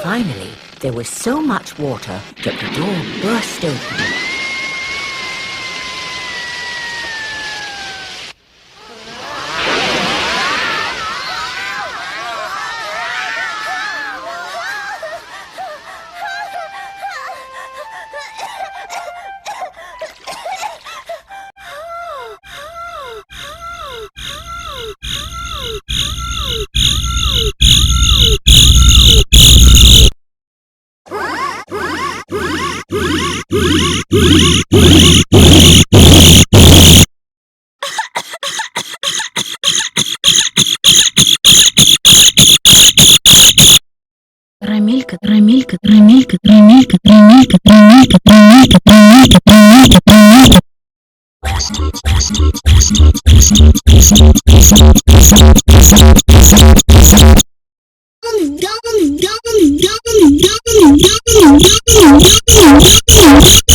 Finally, there was so much water that the door burst open. Рамелька, Рамелька, Рамелька, Рамелька, Рамелька, Рамелька, Рамелька, Рамелька, Рамелька, Рамелька. Down, down, down, down, down, down, down, down, down, down, down, down, down, down,